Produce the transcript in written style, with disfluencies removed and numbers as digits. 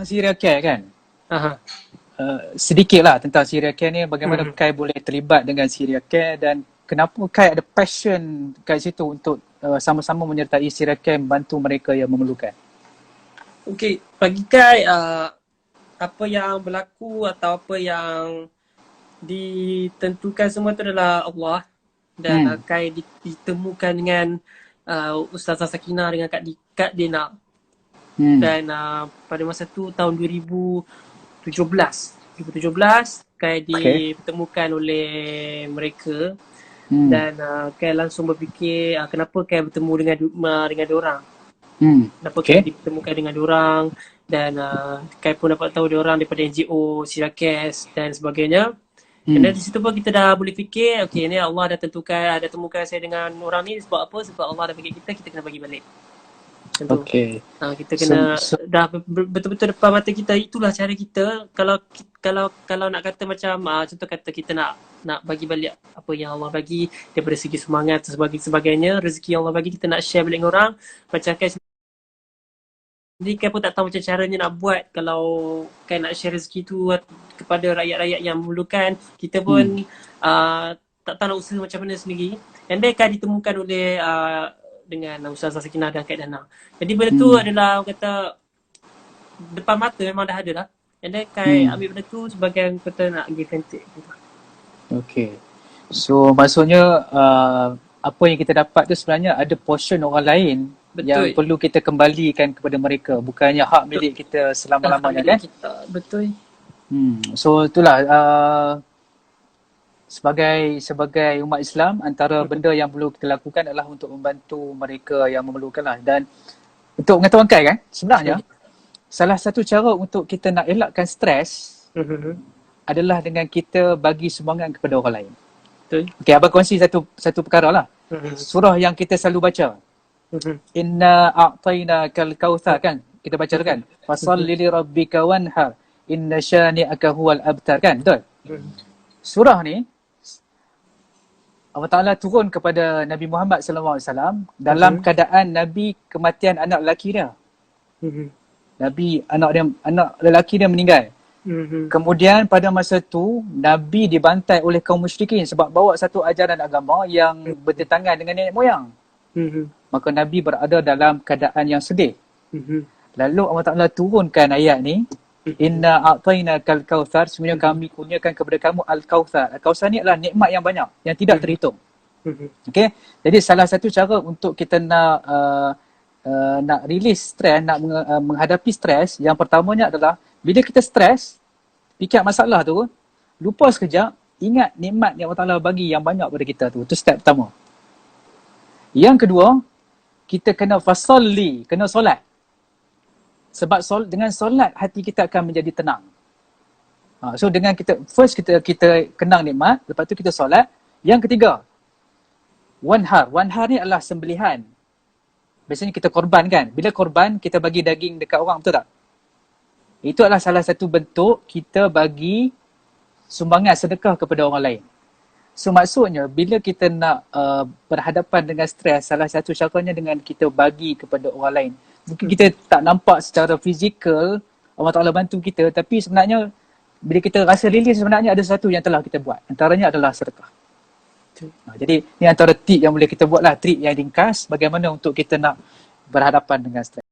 serial care kan. Aha. Sedikit lah tentang serial care ni, bagaimana Kai boleh terlibat dengan serial care dan kenapa Kai ada passion kat situ untuk sama-sama menyertai serial care membantu mereka yang memerlukan. Okey, bagi Kai, apa yang berlaku atau apa yang ditentukan semua tu adalah Allah. Dan Kai ditemukan dengan Ustazah Sakinah dengan Kak Dina. Dan pada masa tu tahun 2017 Kai dipertemukan oleh mereka. Dan Kai langsung berfikir kenapa Kai bertemu dengan diorang. Kenapa Kai dipertemukan dengan diorang. Dan Kai pun dapat tahu diorang daripada NGO, Sirakes dan sebagainya. Dan dari situ pun kita dah boleh fikir, okey, ni Allah dah tentukan, dah temukan saya dengan orang ni sebab apa? Sebab Allah dah bagi kita kena bagi balik. Macam tu. Kita kena dah betul-betul depan mata kita. Itulah cara kita. Kalau nak kata macam contoh kata kita nak bagi balik apa yang Allah bagi daripada segi semangat dan sebagainya, rezeki yang Allah bagi kita nak share balik dengan orang. Macam Kai sendiri, Kai pun tak tahu macam caranya nak buat kalau Kai nak share rezeki tu kepada rakyat-rakyat yang memerlukan. Kita pun tak tahu nak usaha macam mana sendiri. And then Kai ditemukan oleh dengan Ustazah Sakinah dan Kak Dana. Jadi benda tu adalah orang kata depan mata memang dah ada lah. And then Kai ambil benda tu sebagai kata nak give and take. Okay. So maksudnya apa yang kita dapat tu sebenarnya ada portion orang lain yang perlu kita kembalikan kepada mereka. Bukannya hak milik kita selama-lamanya kan? Betul. So itulah sebagai umat Islam, antara benda yang perlu kita lakukan adalah untuk membantu mereka yang memerlukan lah. Dan untuk pengetahuan Kai kan, sebenarnya salah satu cara untuk kita nak elakkan stres adalah dengan kita bagi sumbangan kepada orang lain. Betul. Okay, abang kongsi satu perkara lah. Surah yang kita selalu baca. Inna a'tainakal kautsar kan? Kita baca tu kan? Fasalli li rabbika wanhar. Inna syani'aka huwal abtar kan? Betul? Surah ni Allah Ta'ala turun kepada Nabi Muhammad SAW dalam keadaan Nabi kematian anak lelaki dia. Nabi anak lelaki dia meninggal. Kemudian pada masa tu Nabi dibantai oleh kaum musyrikin sebab bawa satu ajaran agama yang bertentangan dengan nenek moyang. Maka Nabi berada dalam keadaan yang sedih. Lalu Allah Ta'ala turunkan ayat ni, Inna a'tainakal kautsar, sebenarnya kami kurniakan kepada kamu al-kautsar. Al-kautsar ni adalah nikmat yang banyak, yang tidak terhitung. Okay? Jadi salah satu cara untuk kita nak release stres, nak menghadapi stres, yang pertamanya adalah bila kita stres, fikir masalah tu, lupa sekejap, ingat nikmat yang Allah Ta'ala bagi yang banyak pada kita tu. Itu step pertama. Yang kedua, kita kena fasalli, kena solat. Sebab dengan solat hati kita akan menjadi tenang. So dengan kita kenang nikmat, lepas tu kita solat. Yang ketiga, wanhar. Wanhar ni adalah sembelihan. Biasanya kita korban kan. Bila korban, kita bagi daging dekat orang, betul tak? Itu adalah salah satu bentuk kita bagi sumbangan sedekah kepada orang lain. So maksudnya bila kita nak berhadapan dengan stres, salah satu caranya dengan kita bagi kepada orang lain. Mungkin kita tak nampak secara fizikal Allah Ta'ala bantu kita, tapi sebenarnya bila kita rasa release, sebenarnya ada sesuatu yang telah kita buat. Antaranya adalah sedekah. Jadi ni antara tip yang boleh kita buat lah, trik yang ringkas bagaimana untuk kita nak berhadapan dengan stres.